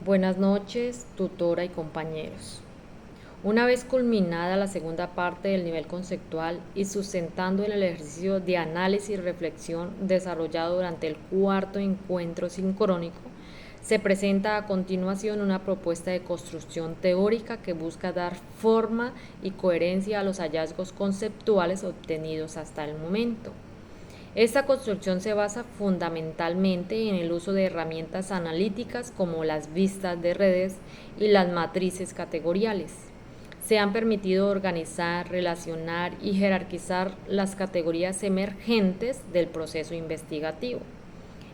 Buenas noches, tutora y compañeros. Una vez culminada la segunda parte del nivel conceptual y sustentando en el ejercicio de análisis y reflexión desarrollado durante el cuarto encuentro sincrónico, se presenta a continuación una propuesta de construcción teórica que busca dar forma y coherencia a los hallazgos conceptuales obtenidos hasta el momento. Esta construcción se basa fundamentalmente en el uso de herramientas analíticas como las vistas de redes y las matrices categoriales. Se han permitido organizar, relacionar y jerarquizar las categorías emergentes del proceso investigativo.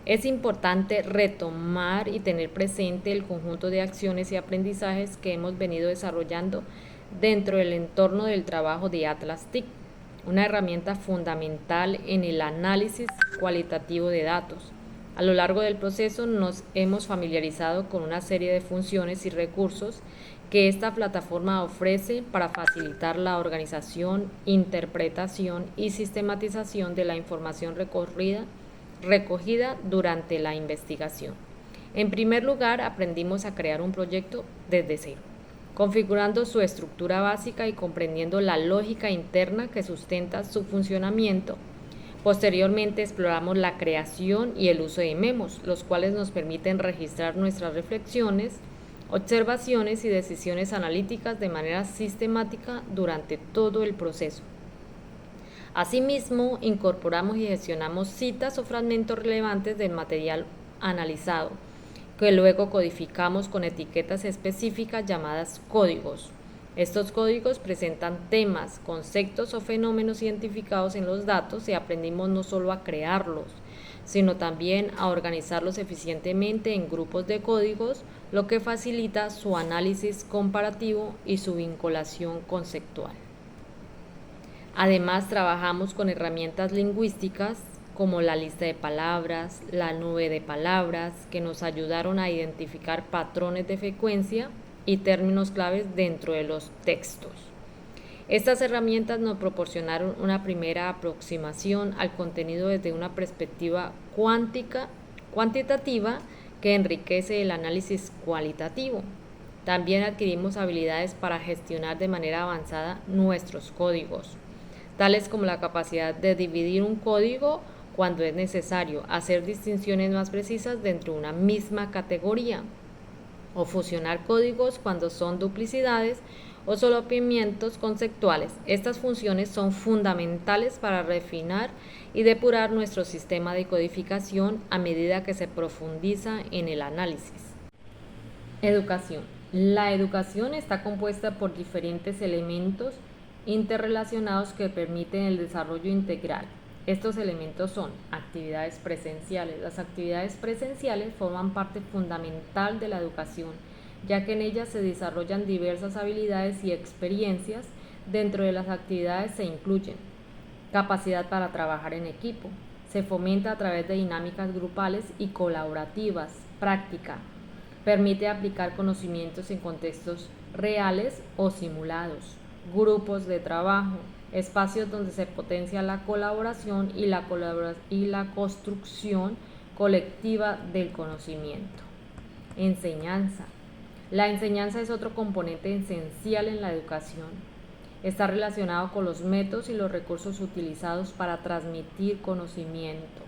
Es importante retomar y tener presente el conjunto de acciones y aprendizajes que hemos venido desarrollando dentro del entorno del trabajo de Atlas TIC, una herramienta fundamental en el análisis cualitativo de datos. A lo largo del proceso nos hemos familiarizado con una serie de funciones y recursos que esta plataforma ofrece para facilitar la organización, interpretación y sistematización de la información recogida durante la investigación. En primer lugar, aprendimos a crear un proyecto desde cero, configurando su estructura básica y comprendiendo la lógica interna que sustenta su funcionamiento. Posteriormente exploramos la creación y el uso de memos, los cuales nos permiten registrar nuestras reflexiones, observaciones y decisiones analíticas de manera sistemática durante todo el proceso. Asimismo, incorporamos y gestionamos citas o fragmentos relevantes del material analizado, que luego codificamos con etiquetas específicas llamadas códigos. Estos códigos presentan temas, conceptos o fenómenos identificados en los datos y aprendimos no solo a crearlos, sino también a organizarlos eficientemente en grupos de códigos, lo que facilita su análisis comparativo y su vinculación conceptual. Además, trabajamos con herramientas lingüísticas como la lista de palabras, la nube de palabras, que nos ayudaron a identificar patrones de frecuencia y términos claves dentro de los textos. Estas herramientas nos proporcionaron una primera aproximación al contenido desde una perspectiva cuantitativa que enriquece el análisis cualitativo. También adquirimos habilidades para gestionar de manera avanzada nuestros códigos, tales como la capacidad de dividir un código cuando es necesario, hacer distinciones más precisas dentro de una misma categoría, o fusionar códigos cuando son duplicidades o solapamientos conceptuales. Estas funciones son fundamentales para refinar y depurar nuestro sistema de codificación a medida que se profundiza en el análisis. Educación. La educación está compuesta por diferentes elementos interrelacionados que permiten el desarrollo integral. Estos elementos son actividades presenciales. Las actividades presenciales forman parte fundamental de la educación, ya que en ellas se desarrollan diversas habilidades y experiencias. Dentro de las actividades se incluyen capacidad para trabajar en equipo, se fomenta a través de dinámicas grupales y colaborativas, práctica, permite aplicar conocimientos en contextos reales o simulados, grupos de trabajo, espacios donde se potencia la colaboración y la construcción colectiva del conocimiento. Enseñanza. La enseñanza es otro componente esencial en la educación. Está relacionado con los métodos y los recursos utilizados para transmitir conocimiento.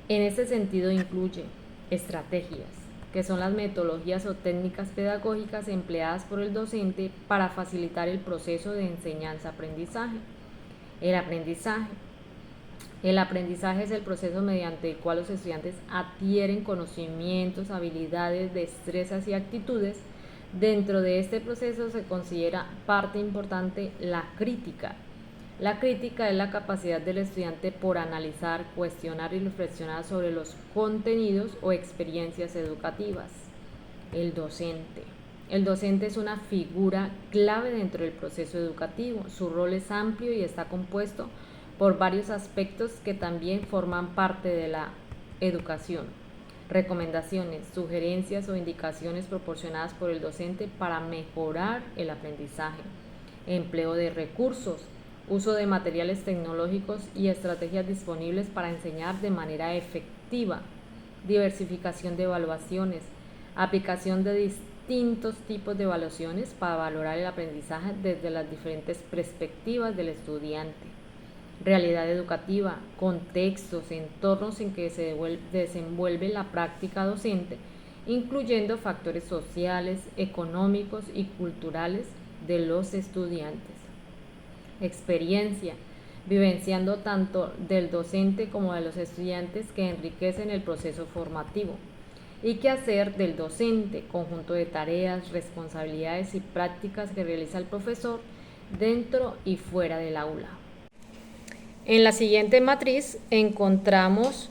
En este sentido incluye estrategias, que son las metodologías o técnicas pedagógicas empleadas por el docente para facilitar el proceso de enseñanza-aprendizaje. El aprendizaje. El aprendizaje es el proceso mediante el cual los estudiantes adquieren conocimientos, habilidades, destrezas y actitudes. Dentro de este proceso se considera parte importante la crítica. La crítica es la capacidad del estudiante por analizar, cuestionar y reflexionar sobre los contenidos o experiencias educativas. El docente. El docente es una figura clave dentro del proceso educativo. Su rol es amplio y está compuesto por varios aspectos que también forman parte de la educación. Recomendaciones, sugerencias o indicaciones proporcionadas por el docente para mejorar el aprendizaje. Empleo de recursos, uso de materiales tecnológicos y estrategias disponibles para enseñar de manera efectiva. Diversificación de evaluaciones, aplicación de distintos tipos de evaluaciones para valorar el aprendizaje desde las diferentes perspectivas del estudiante, realidad educativa, contextos, entornos en que se desenvuelve la práctica docente, incluyendo factores sociales, económicos y culturales de los estudiantes. Experiencia, vivenciando tanto del docente como de los estudiantes que enriquecen el proceso formativo. Y qué hacer del docente, conjunto de tareas, responsabilidades y prácticas que realiza el profesor dentro y fuera del aula. En la siguiente matriz encontramos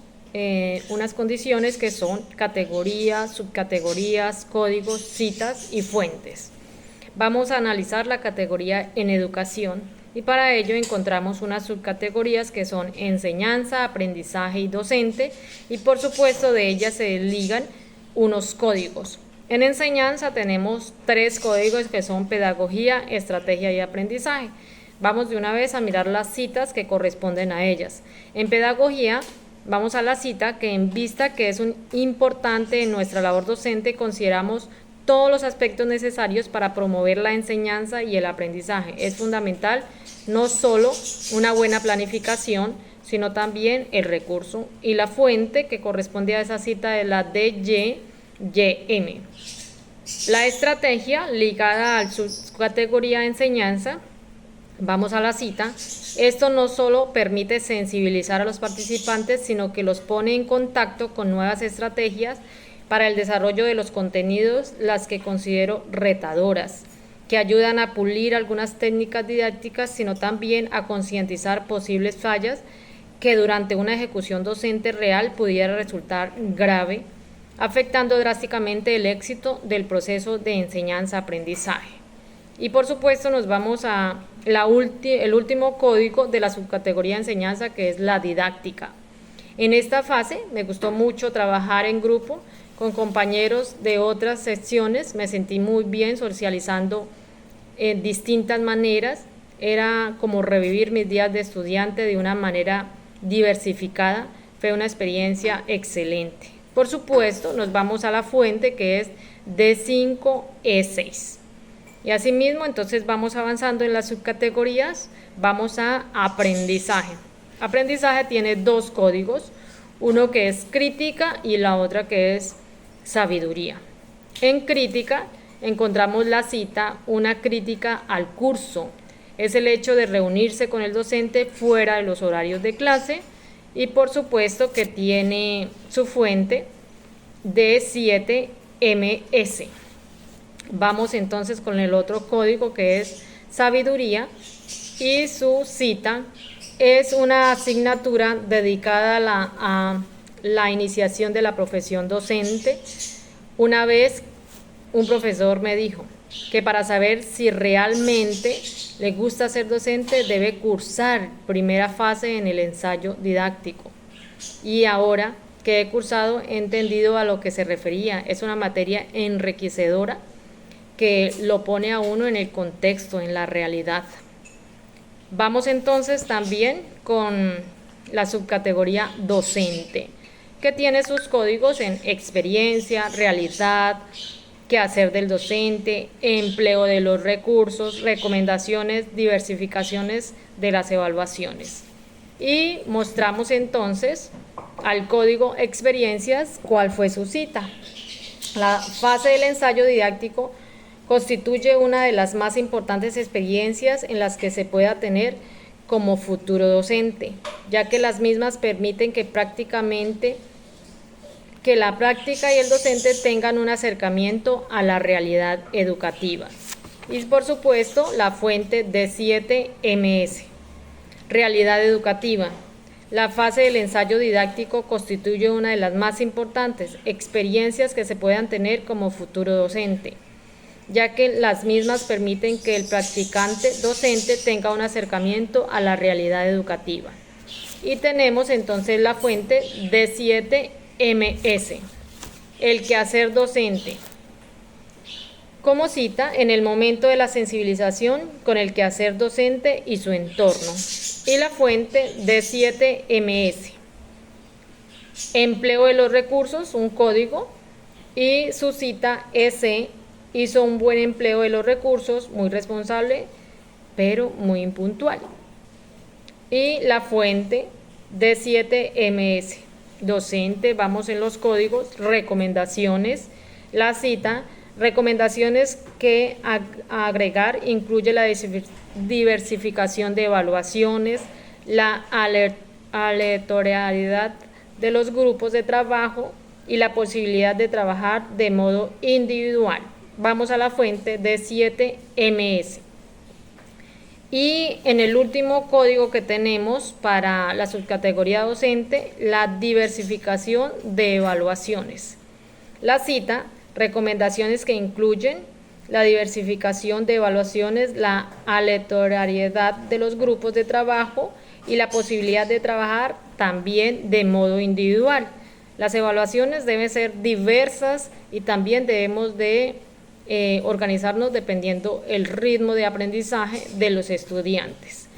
unas condiciones que son categorías, subcategorías, códigos, citas y fuentes. Vamos a analizar la categoría en educación y para ello encontramos unas subcategorías que son enseñanza, aprendizaje y docente, y por supuesto de ellas se desligan unos códigos. En enseñanza tenemos 3 códigos que son pedagogía, estrategia y aprendizaje. Vamos de una vez a mirar las citas que corresponden a ellas. En pedagogía vamos a la cita que, en vista que es importante en nuestra labor docente, consideramos todos los aspectos necesarios para promover la enseñanza y el aprendizaje. Es fundamental no solo una buena planificación, sino también el recurso, y la fuente que corresponde a esa cita es la DYM. La estrategia ligada a su categoría de enseñanza. Vamos a la cita. Esto no solo permite sensibilizar a los participantes, sino que los pone en contacto con nuevas estrategias para el desarrollo de los contenidos, las que considero retadoras, que ayudan a pulir algunas técnicas didácticas, sino también a concientizar posibles fallas que durante una ejecución docente real pudiera resultar grave, afectando drásticamente el éxito del proceso de enseñanza-aprendizaje. Y por supuesto nos vamos a el último código de la subcategoría de enseñanza, que es la didáctica. En esta fase me gustó mucho trabajar en grupo con compañeros de otras secciones, me sentí muy bien socializando en distintas maneras, era como revivir mis días de estudiante de una manera diversificada, fue una experiencia excelente. Por supuesto, nos vamos a la fuente, que es D5E6. Y asimismo, entonces vamos avanzando en las subcategorías, vamos a aprendizaje. Aprendizaje tiene 2 códigos, uno que es crítica y la otra que es sabiduría. En crítica encontramos la cita, una crítica al curso. Es el hecho de reunirse con el docente fuera de los horarios de clase, y por supuesto que tiene su fuente D7MS. Vamos entonces con el otro código, que es sabiduría, y su cita es una asignatura dedicada a la iniciación de la profesión docente. Una vez un profesor me dijo que para saber si realmente le gusta ser docente debe cursar primera fase en el ensayo didáctico. Y ahora que he cursado he entendido a lo que se refería. Es una materia enriquecedora que lo pone a uno en el contexto, en la realidad. Vamos entonces también con la subcategoría docente, que tiene sus códigos en experiencia, realidad, quehacer del docente, empleo de los recursos, recomendaciones, diversificaciones de las evaluaciones. Y mostramos entonces al código experiencias cuál fue su cita. La fase del ensayo didáctico constituye una de las más importantes experiencias en las que se pueda tener como futuro docente, ya que las mismas permiten que la práctica y el docente tengan un acercamiento a la realidad educativa. Y por supuesto la fuente D7MS. Realidad educativa. La fase del ensayo didáctico constituye una de las más importantes experiencias que se puedan tener como futuro docente, ya que las mismas permiten que el practicante docente tenga un acercamiento a la realidad educativa. Y tenemos entonces la fuente D7MS, el quehacer docente. Como cita, en el momento de la sensibilización con el quehacer docente y su entorno. Y la fuente D7MS. Empleo de los recursos, un código Y su cita EC hizo un buen empleo de los recursos, muy responsable, pero muy impuntual. Y la fuente D7MS, docente, vamos en los códigos, recomendaciones, la cita, recomendaciones que agregar incluye la diversificación de evaluaciones, la aleatoriedad de los grupos de trabajo y la posibilidad de trabajar de modo individual. Vamos a la fuente D7MS. Y en el último código que tenemos para la subcategoría docente, la diversificación de evaluaciones. La cita, recomendaciones que incluyen la diversificación de evaluaciones, la aleatoriedad de los grupos de trabajo y la posibilidad de trabajar también de modo individual. Las evaluaciones deben ser diversas y también debemos de organizarnos dependiendo el ritmo de aprendizaje de los estudiantes.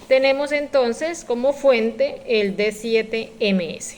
Tenemos entonces como fuente el D7MS.